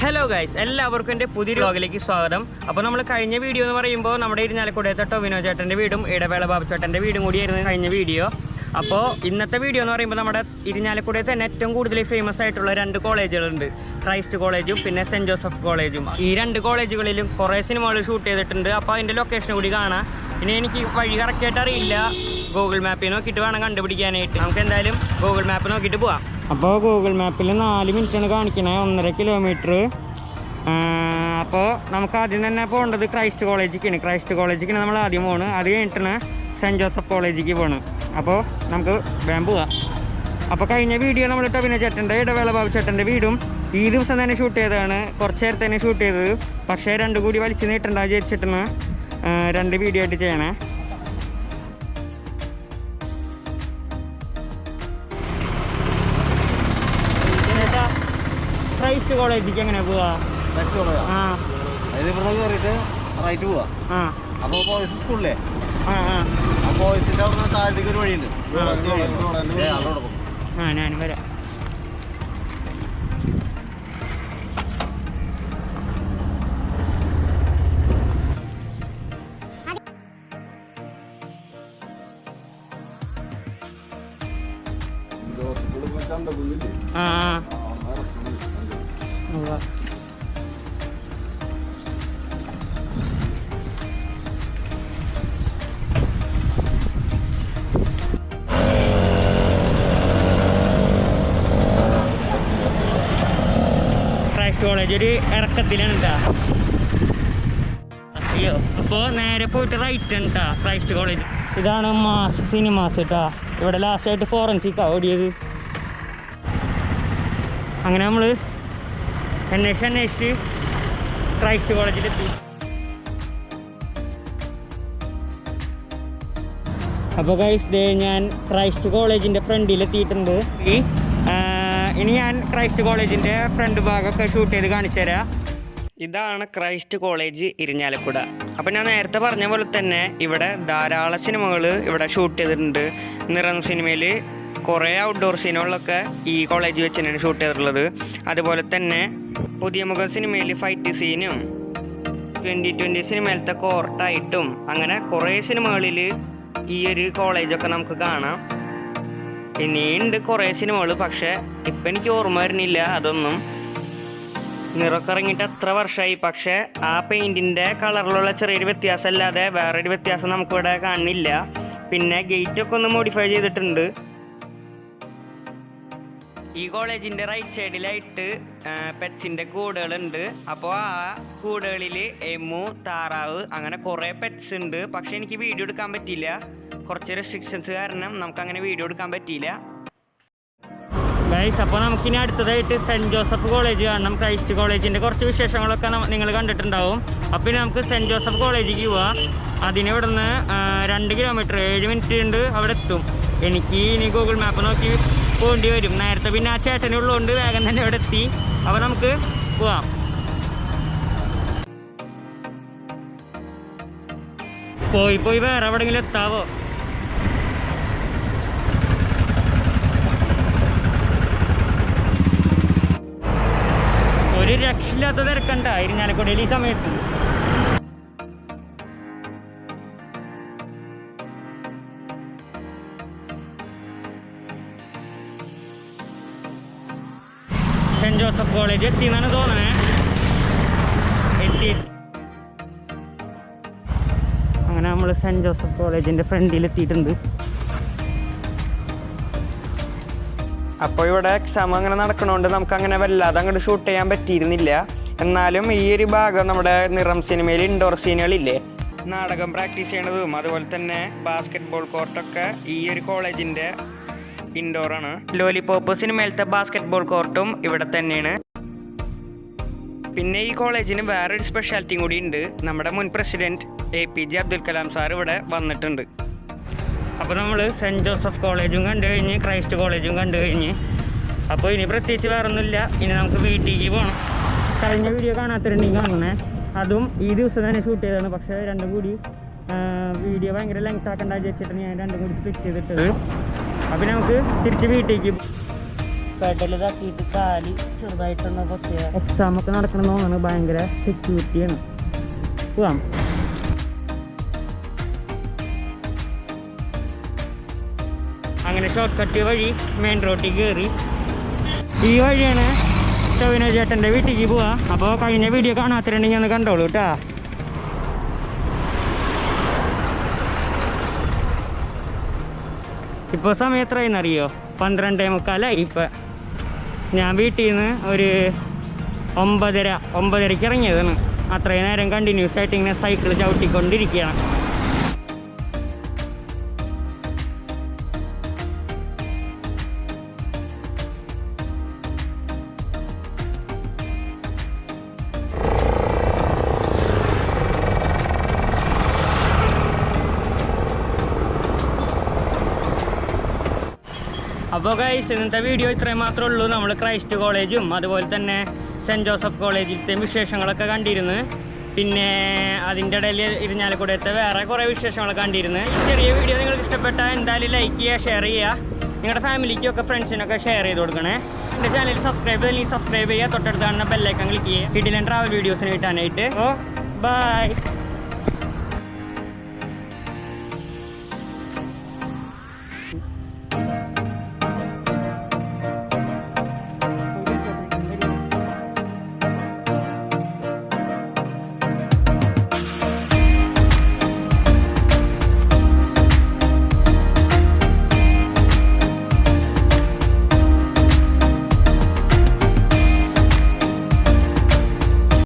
Hello guys, എല്ലാവർക്കും എൻ്റെ പുതിയ വ്ലോഗിലേക്ക് സ്വാഗതം. അപ്പോൾ നമ്മൾ കഴിഞ്ഞ വീഡിയോ എന്ന് പറയുമ്പോൾ നമ്മുടെ ഇരിഞ്ഞാലക്കുടയത്തെ ടൊവിനോ ചേട്ടൻ്റെ വീടും ഇടവേള ബാബു ചേട്ടൻ്റെ വീടും കൂടിയായിരുന്നു കഴിഞ്ഞ വീഡിയോ. അപ്പോൾ ഇന്നത്തെ വീഡിയോ എന്ന് പറയുമ്പോൾ നമ്മുടെ ഇരിഞ്ഞാലക്കുടയിൽ തന്നെ ഏറ്റവും കൂടുതൽ ഫേമസ് ആയിട്ടുള്ള രണ്ട് കോളേജുകളുണ്ട്. ക്രൈസ്റ്റ് കോളേജും പിന്നെ സെൻറ്റ് ജോസഫ് കോളേജും. ഈ രണ്ട് കോളേജുകളിലും കുറേ സിനിമകൾ ഷൂട്ട് ചെയ്തിട്ടുണ്ട്. അപ്പോൾ അതിൻ്റെ ലൊക്കേഷൻ കൂടി കാണാം. ഇനി എനിക്ക് വഴി കറക്റ്റായിട്ട് അറിയില്ല, ഗൂഗിൾ മാപ്പിൽ നോക്കിയിട്ട് വേണം കണ്ടുപിടിക്കാനായിട്ട്. നമുക്ക് എന്തായാലും ഗൂഗിൾ മാപ്പ് നോക്കിയിട്ട് പോവാം. അപ്പോൾ ഗൂഗിൾ മാപ്പിൽ 4 മിനിറ്റാണ് കാണിക്കണത്, 1.5 കിലോമീറ്റർ. അപ്പോൾ നമുക്ക് ആദ്യം തന്നെ പോകേണ്ടത് ക്രൈസ്റ്റ് കോളേജിലേക്കാണ്. ക്രൈസ്റ്റ് കോളേജിലേക്കാണ് നമ്മൾ ആദ്യം പോകുന്നത്. അത് കഴിഞ്ഞിട്ടാണ് സെൻറ്റ് ജോസഫ് കോളേജിലേക്ക് പോകുന്നത്. അപ്പോൾ നമുക്ക് വേഗം പോവാം. അപ്പോൾ കഴിഞ്ഞ വീഡിയോ നമ്മൾ ടൊവിനോ ചേട്ടൻ്റെ ഇടവേള ബാബു ചേട്ടൻ്റെ വീടും ഈ ദിവസം തന്നെ ഷൂട്ട് ചെയ്തതാണ്. കുറച്ച് നേരത്തെ തന്നെ ഷൂട്ട് ചെയ്തത്, പക്ഷേ രണ്ടും കൂടി വലിച്ചു നീട്ടണ്ട വിചാരിച്ചിട്ടാണ് 2 വീഡിയോ ആയിട്ട് ചെയ്യണേ. ക്രൈസ്റ്റ് കോളേജിലേക്ക് എങ്ങനെ പോവാ? റൈറ്റ് പോവാ. അപ്പൊ ബോയ്സ് സ്കൂളിലെ ബോയ്സിന്റെ അവിടെ താഴത്തേക്ക് ഒരു വഴിയുണ്ട്. ഞാനും വരാം. ക്രൈസ്റ്റ് കോളേജ് ഒരു ഇറക്കത്തിലാണ് കേട്ടോ. അയ്യോ, അപ്പോൾ നേരെ പോയിട്ട് റൈറ്റ് ആണ് കേട്ടോ ക്രൈസ്റ്റ് കോളേജ്. ഇതാണ് മാസ് സിനിമാസ് കേട്ടോ. ഇവിടെ ലാസ്റ്റായിട്ട് ഫോറൻസിക്കാണ് ഓടിയത്. അങ്ങനെ നമ്മൾ അന്വേഷിച്ച് ക്രൈസ്റ്റ് കോളേജിലെത്തി. അപ്പോൾ ഗൈസ്, ഞാൻ ക്രൈസ്റ്റ് കോളേജിൻ്റെ ഫ്രണ്ടിലെത്തിയിട്ടുണ്ട്. ഇനി ഞാൻ ക്രൈസ്റ്റ് കോളേജിൻ്റെ ഫ്രണ്ട് ഭാഗമൊക്കെ ഷൂട്ട് ചെയ്ത് കാണിച്ചു തരാം. ഇതാണ് ക്രൈസ്റ്റ് കോളേജ് ഇരിഞ്ഞാലക്കുട. അപ്പോൾ ഞാൻ നേരത്തെ പറഞ്ഞ പോലെ തന്നെ ഇവിടെ ധാരാളം സിനിമകൾ ഇവിടെ ഷൂട്ട് ചെയ്തിട്ടുണ്ട്. നിറം സിനിമയിൽ കുറേ ഔട്ട്ഡോർ സീനുകളൊക്കെ ഈ കോളേജ് വെച്ച് തന്നെയാണ് ഷൂട്ട് ചെയ്തിട്ടുള്ളത്. അതുപോലെ തന്നെ പുതിയ മുഖ സിനിമയിൽ ഫൈറ്റ് സീനും 2020 സിനിമയിലത്തെ കോർട്ടായിട്ടും അങ്ങനെ കുറേ സിനിമകളിൽ ഈ ഒരു കോളേജൊക്കെ നമുക്ക് കാണാം. ഇനിയുണ്ട് കുറേ സിനിമകൾ, പക്ഷേ ഇപ്പം എനിക്ക് ഓർമ്മ വരുന്നില്ല അതൊന്നും. നിറമൊക്കെ ഇറങ്ങിയിട്ട് എത്ര വർഷമായി, പക്ഷേ ആ പെയിൻറ്റിൻ്റെ കളറിലുള്ള ചെറിയൊരു വ്യത്യാസം അല്ലാതെ വേറൊരു വ്യത്യാസം നമുക്കിവിടെ കാണുന്നില്ല. പിന്നെ ഗേറ്റൊക്കെ ഒന്ന് മോഡിഫൈ ചെയ്തിട്ടുണ്ട്. ഈ കോളേജിൻ്റെ റൈറ്റ് സൈഡിലായിട്ട് പെറ്റ്സിൻ്റെ കൂടുകളുണ്ട്. അപ്പോൾ ആ കൂടുകളിൽ എമു, താറാവ് അങ്ങനെ കുറേ പെറ്റ്സ് ഉണ്ട്. പക്ഷേ എനിക്ക് വീഡിയോ എടുക്കാൻ പറ്റിയില്ല, കുറച്ച് റെസ്ട്രിക്ഷൻസ് കാരണം നമുക്കങ്ങനെ വീഡിയോ എടുക്കാൻ പറ്റിയില്ല ഗൈസ്. അപ്പോൾ നമുക്കിനി അടുത്തതായിട്ട് സെൻറ്റ് ജോസഫ് കോളേജ് കാണണം. ക്രൈസ്റ്റ് കോളേജിൻ്റെ കുറച്ച് വിശേഷങ്ങളൊക്കെ നിങ്ങൾ കണ്ടിട്ടുണ്ടാവും. അപ്പോൾ ഇനി നമുക്ക് സെൻറ്റ് ജോസഫ് കോളേജിലേക്ക് പോവാം. അതിന് ഇവിടുന്ന് 2 കിലോമീറ്റർ 7 മിനിറ്റ് ഉണ്ട് അവിടെ എത്തും. എനിക്ക് ഇനി ഗൂഗിൾ മാപ്പ് നോക്കി പോകേണ്ടി വരും. നേരത്തെ പിന്നെ ആ ചേട്ടനുള്ളതുകൊണ്ട് വേഗം തന്നെ ഇവിടെ എത്തി. അപ്പോൾ നമുക്ക് പോവാം. പോയി വേറെ എവിടെയെങ്കിലും എത്താവോ? ഒരു രക്ഷയില്ലാത്ത തിരക്കണ്ട ഇരിഞ്ഞാലക്കുടയിൽ ഈ സമയത്ത്. സെൻറ്റ് ജോസഫ് കോളേജ് എത്തിയെന്നാണ് തോന്നണേ. അങ്ങനെ നമ്മൾ സെൻറ്റ് ജോസഫ് കോളേജിൻ്റെ ഫ്രണ്ടിലെത്തിയിട്ടുണ്ട്. അപ്പോൾ ഇവിടെ എക്സാം അങ്ങനെ നടക്കണോണ്ട് നമുക്ക് അങ്ങനെ വല്ലാതെ അങ്ങോട്ട് ഷൂട്ട് ചെയ്യാൻ പറ്റിയിരുന്നില്ല. എന്നാലും ഈ ഒരു ഭാഗം നമ്മുടെ നിറം സിനിമയിൽ ഇൻഡോർ സീനുകളില്ലേ, നാടകം പ്രാക്ടീസ് ചെയ്യണതും അതുപോലെ തന്നെ ബാസ്കറ്റ് കോർട്ടൊക്കെ ഈ ഒരു കോളേജിൻ്റെ ഇൻഡോറാണ്. ലോലിപോപ്പ് സിനിമയിലത്തെ ബാസ്കറ്റ് കോർട്ടും ഇവിടെ തന്നെയാണ്. പിന്നെ ഈ കോളേജിന് വേറൊരു സ്പെഷ്യാലിറ്റിയും കൂടി ഉണ്ട്. നമ്മുടെ മുൻ president APJ Abdul Kalam sir ഇവിടെ വന്നിട്ടുണ്ട്. അപ്പോൾ നമ്മൾ സെൻറ്റ് ജോസഫ് കോളേജും കണ്ടു കഴിഞ്ഞ് ക്രൈസ്റ്റ് കോളേജും കണ്ടു കഴിഞ്ഞ് അപ്പോൾ ഇനി പ്രത്യേകിച്ച് വേറെ ഒന്നുമില്ല. ഇനി നമുക്ക് വീട്ടിലേക്ക് പോകണം. കഴിഞ്ഞ വീഡിയോ കാണാത്തിട്ടുണ്ടെങ്കിൽ കാണണേ. അതും ഈ ദിവസം തന്നെ ഷൂട്ട് ചെയ്തതാണ്. പക്ഷേ രണ്ടും കൂടി വീഡിയോ ഭയങ്കര ലെങ്ത് ആക്കേണ്ട വിചാരിച്ചിട്ടാണ് ഞാൻ രണ്ടും കൂടി സ്പ്ലിറ്റ് ചെയ്തിട്ടത്. അപ്പോൾ നമുക്ക് തിരിച്ച് വീട്ടിലേക്ക് പെഡൽ തട്ടിയിട്ട് കാല് ചെറുതായിട്ടൊന്ന് പൊട്ടിയ. എക്സാം ഒക്കെ നടക്കണമെന്ന് തോന്നുന്നു. ഭയങ്കര സെക്യൂരിറ്റിയാണ്. പോവാം. അങ്ങനെ ഷോർട്ട് കട്ട് വഴി മെയിൻ റോഡിൽ കയറി. ഈ വഴിയാണ് ടോവിനോ ചേട്ടൻ്റെ വീട്ടിലേക്ക് പോവാ. അപ്പോൾ കഴിഞ്ഞ വീഡിയോ കാണാത്തിട്ടുണ്ടെങ്കിൽ ഒന്ന് കണ്ടോളൂ കേട്ടാ. ഇപ്പോൾ സമയം എത്രയെന്നറിയോ? 12:45 ഇപ്പം. ഞാൻ വീട്ടിൽ നിന്ന് ഒരു 9:30 ഇറങ്ങിയതാണ്. അത്രയും നേരം കണ്ടിന്യൂസ് ആയിട്ട് ഇങ്ങനെ സൈക്കിൾ ചവിട്ടിക്കൊണ്ടിരിക്കുകയാണ്. അപ്പോൾ ഗൈസ്, ഇന്നത്തെ വീഡിയോ ഇത്രയും മാത്രമേ ഉള്ളൂ. നമ്മൾ ക്രൈസ്റ്റ് കോളേജും അതുപോലെ തന്നെ സെൻറ്റ് ജോസഫ് കോളേജിലത്തെ വിശേഷങ്ങളൊക്കെ കണ്ടിരുന്നു. പിന്നെ അതിൻ്റെ ഇടയിൽ ഇരിഞ്ഞാലക്കുടത്തെ വേറെ കുറേ വിശേഷങ്ങളൊക്കെ കണ്ടിരുന്നു. ഈ ചെറിയ വീഡിയോ നിങ്ങൾക്ക് ഇഷ്ടപ്പെട്ടാൽ എന്തായാലും ലൈക്ക് ചെയ്യുക, ഷെയർ ചെയ്യുക. നിങ്ങളുടെ ഫാമിലിക്കൊക്കെ ഫ്രണ്ട്സിനൊക്കെ ഷെയർ ചെയ്ത് കൊടുക്കണേ. എൻ്റെ ചാനൽ സബ്സ്ക്രൈബ് ചെയ്യുക. തൊട്ടടുത്ത് കാണുന്ന ബെല്ലൈക്കൺ ക്ലിക്ക് ചെയ്യുക. കിടിലൻ ട്രാവൽ വീഡിയോസിന് കിട്ടാനായിട്ട്. ഓ ബൈ.